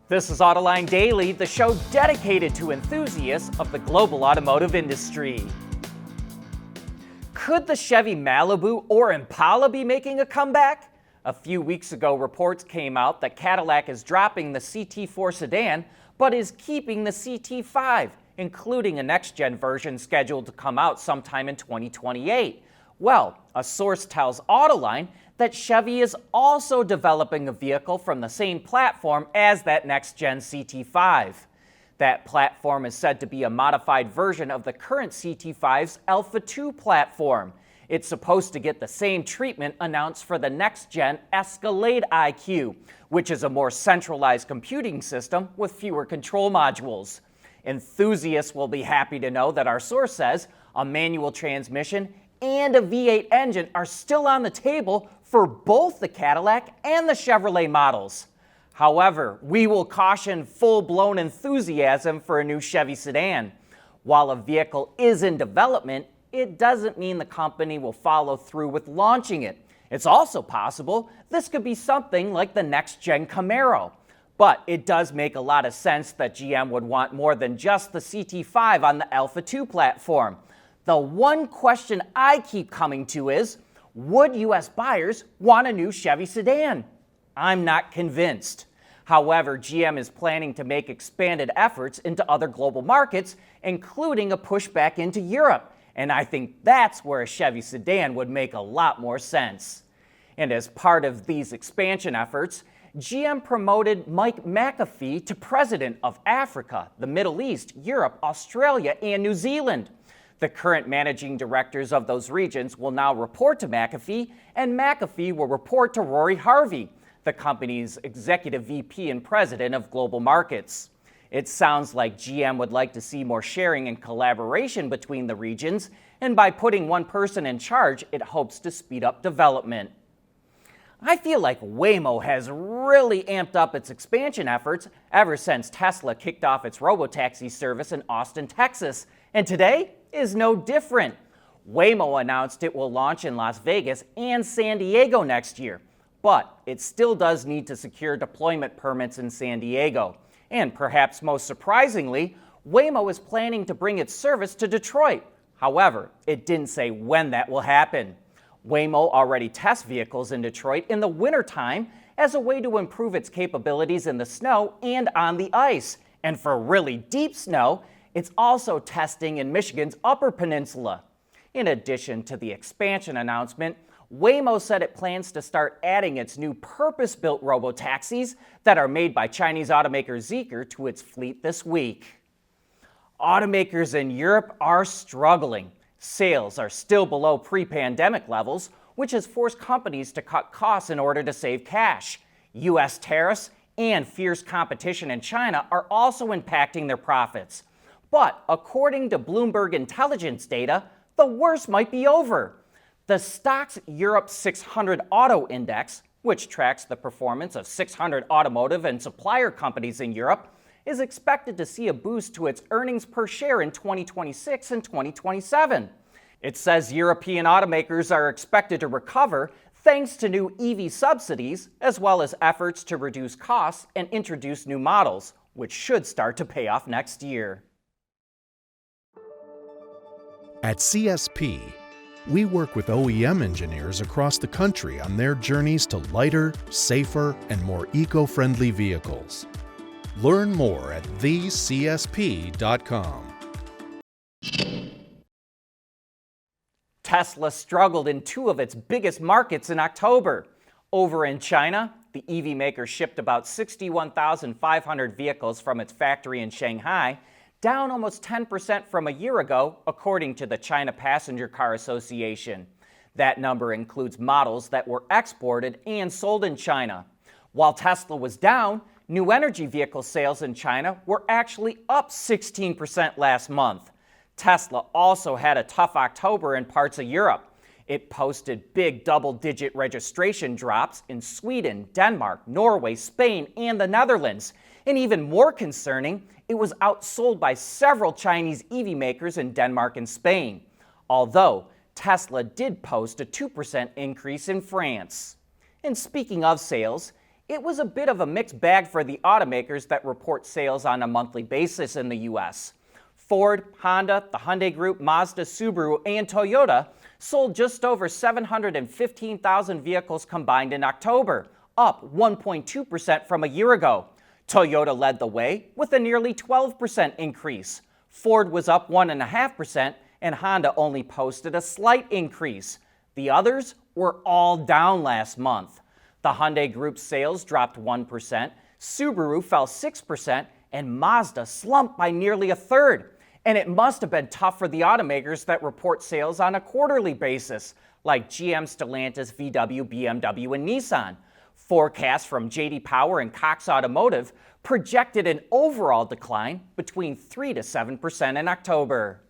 This is Autoline Daily, the show dedicated to enthusiasts of the global automotive industry. Could the Chevy Malibu or Impala be making a comeback? A few weeks ago, reports came out that Cadillac is dropping the CT4 sedan, but is keeping the CT5, including a next-gen version scheduled to come out sometime in 2028. Well, a source tells Autoline that Chevy is also developing a vehicle from the same platform as that next-gen CT5. That platform is said to be a modified version of the current CT5's Alpha 2 platform. It's supposed to get the same treatment announced for the next-gen Escalade IQ, which is a more centralized computing system with fewer control modules. Enthusiasts will be happy to know that our source says a manual transmission and a V8 engine are still on the table for both the Cadillac and the Chevrolet models. However, we will caution full-blown enthusiasm for a new Chevy sedan. While a vehicle is in development, it doesn't mean the company will follow through with launching it. It's also possible this could be something like the next-gen Camaro. But it does make a lot of sense that GM would want more than just the CT5 on the Alpha 2 platform. The one question I keep coming to is, would U.S. buyers want a new Chevy sedan? I'm not convinced. However, GM is planning to make expanded efforts into other global markets, including a push back into Europe, and I think that's where a Chevy sedan would make a lot more sense. And as part of these expansion efforts, GM promoted Mike McAfee to president of Africa, the Middle East, Europe, Australia, and New Zealand. The current managing directors of those regions will now report to McAfee, and McAfee will report to Rory Harvey, the company's executive VP and president of global markets. It sounds like GM would like to see more sharing and collaboration between the regions, and by putting one person in charge, it hopes to speed up development. I feel like Waymo has really amped up its expansion efforts ever since Tesla kicked off its robotaxi service in Austin, Texas, and today is no different. Waymo announced it will launch in Las Vegas and San Diego next year, but it still does need to secure deployment permits in San Diego. And perhaps most surprisingly, Waymo is planning to bring its service to Detroit. However, it didn't say when that will happen. Waymo already tests vehicles in Detroit in the wintertime as a way to improve its capabilities in the snow and on the ice. And for really deep snow, it's also testing in Michigan's Upper Peninsula. In addition to the expansion announcement, Waymo said it plans to start adding its new purpose-built robotaxis that are made by Chinese automaker Zeekr to its fleet this week. Automakers in Europe are struggling. Sales are still below pre-pandemic levels, which has forced companies to cut costs in order to save cash. U.S. tariffs and fierce competition in China are also impacting their profits. But according to Bloomberg intelligence data, the worst might be over. The Stoxx Europe 600 Auto Index, which tracks the performance of 600 automotive and supplier companies in Europe, is expected to see a boost to its earnings per share in 2026 and 2027. It says European automakers are expected to recover thanks to new EV subsidies, as well as efforts to reduce costs and introduce new models, which should start to pay off next year. At CSP, we work with OEM engineers across the country on their journeys to lighter, safer, and more eco-friendly vehicles. Learn more at thecsp.com. Tesla struggled in two of its biggest markets in October. Over in China, the EV maker shipped about 61,500 vehicles from its factory in Shanghai, down almost 10% from a year ago, according to the China Passenger Car Association. That number includes models that were exported and sold in China. While Tesla was down, new energy vehicle sales in China were actually up 16% last month. Tesla also had a tough October in parts of Europe. It posted big double-digit registration drops in Sweden, Denmark, Norway, Spain, and the Netherlands. And even more concerning, it was outsold by several Chinese EV makers in Denmark and Spain. Although Tesla did post a 2% increase in France. And speaking of sales, it was a bit of a mixed bag for the automakers that report sales on a monthly basis in the U.S. Ford, Honda, the Hyundai Group, Mazda, Subaru, and Toyota sold just over 715,000 vehicles combined in October, up 1.2% from a year ago. Toyota led the way with a nearly 12% increase. Ford was up 1.5%, and Honda only posted a slight increase. The others were all down last month. The Hyundai Group's sales dropped 1%, Subaru fell 6%, and Mazda slumped by nearly a third. And it must have been tough for the automakers that report sales on a quarterly basis, like GM, Stellantis, VW, BMW, and Nissan. Forecasts from J.D. Power and Cox Automotive projected an overall decline between 3 to 7% in October.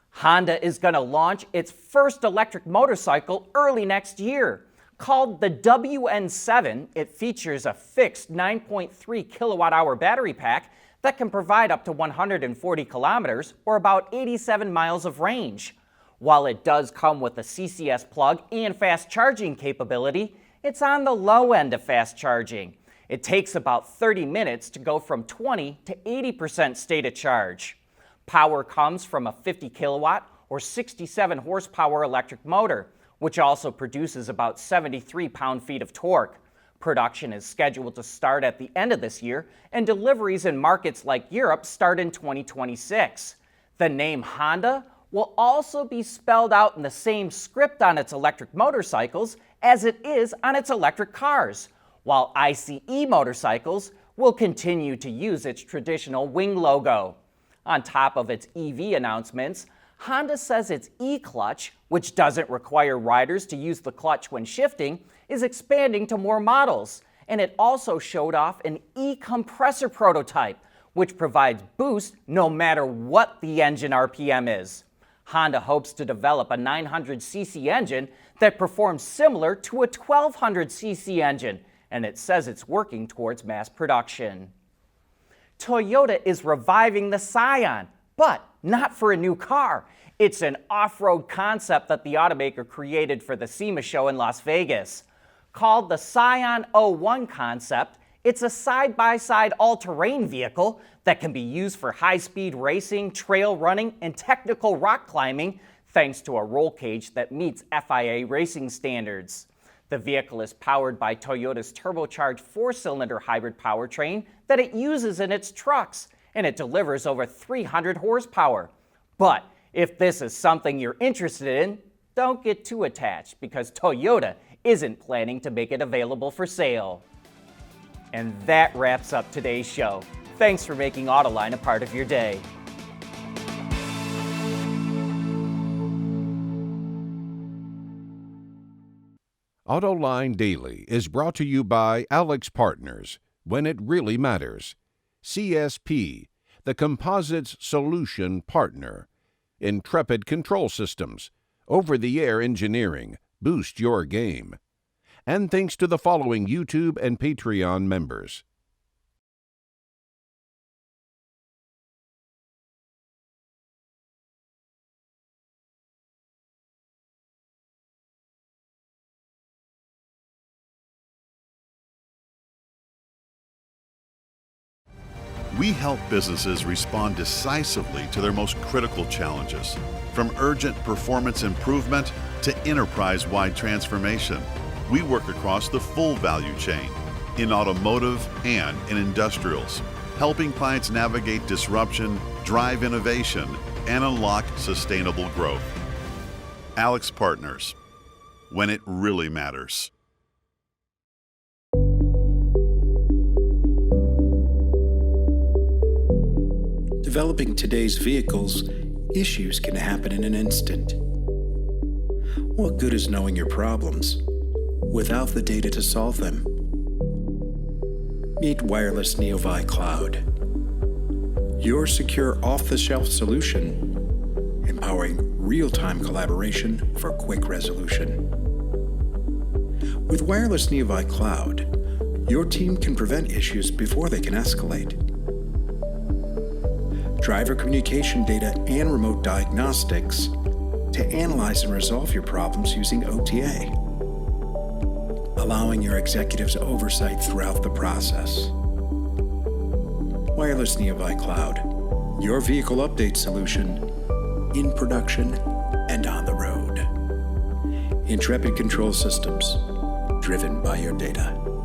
Honda is going to launch its first electric motorcycle early next year. Called the WN7, it features a fixed 9.3 kilowatt-hour battery pack that can provide up to 140 kilometers or about 87 miles of range. While it does come with a CCS plug and fast charging capability, it's on the low end of fast charging. It takes about 30 minutes to go from 20 to 80% state of charge. Power comes from a 50 kilowatt or 67 horsepower electric motor, which also produces about 73 pound-feet of torque. Production is scheduled to start at the end of this year, and deliveries in markets like Europe start in 2026. The name Honda will also be spelled out in the same script on its electric motorcycles as it is on its electric cars, while ICE motorcycles will continue to use its traditional wing logo. On top of its EV announcements, Honda says its e-clutch, which doesn't require riders to use the clutch when shifting, is expanding to more models. And it also showed off an e-compressor prototype, which provides boost no matter what the engine RPM is. Honda hopes to develop a 900cc engine that performs similar to a 1200cc engine, and it says it's working towards mass production. Toyota is reviving the Scion, but not for a new car. It's an off-road concept that the automaker created for the SEMA show in Las Vegas. Called the Scion 01 concept, it's a side-by-side all-terrain vehicle that can be used for high-speed racing, trail running, and technical rock climbing thanks to a roll cage that meets FIA racing standards. The vehicle is powered by Toyota's turbocharged four-cylinder hybrid powertrain that it uses in its trucks, and it delivers over 300 horsepower. But if this is something you're interested in, don't get too attached because Toyota isn't planning to make it available for sale. And that wraps up today's show. Thanks for making Autoline a part of your day. Autoline Daily is brought to you by Alex Partners, when it really matters. CSP, the Composites Solution Partner. Intrepid Control Systems, over-the-air engineering, boost your game. And thanks to the following YouTube and Patreon members. We help businesses respond decisively to their most critical challenges, from urgent performance improvement to enterprise-wide transformation. We work across the full value chain, in automotive and in industrials, helping clients navigate disruption, drive innovation, and unlock sustainable growth. Alex Partners, when it really matters. Developing today's vehicles, issues can happen in an instant. What good is knowing your problems without the data to solve them? Meet Wireless Neovi Cloud, your secure off-the-shelf solution, empowering real-time collaboration for quick resolution. With Wireless Neovi Cloud, your team can prevent issues before they can escalate. Driver communication data and remote diagnostics to analyze and resolve your problems using OTA. allowing your executives oversight throughout the process. Wireless Nearby Cloud, your vehicle update solution in production and on the road. Intrepid Control Systems, driven by your data.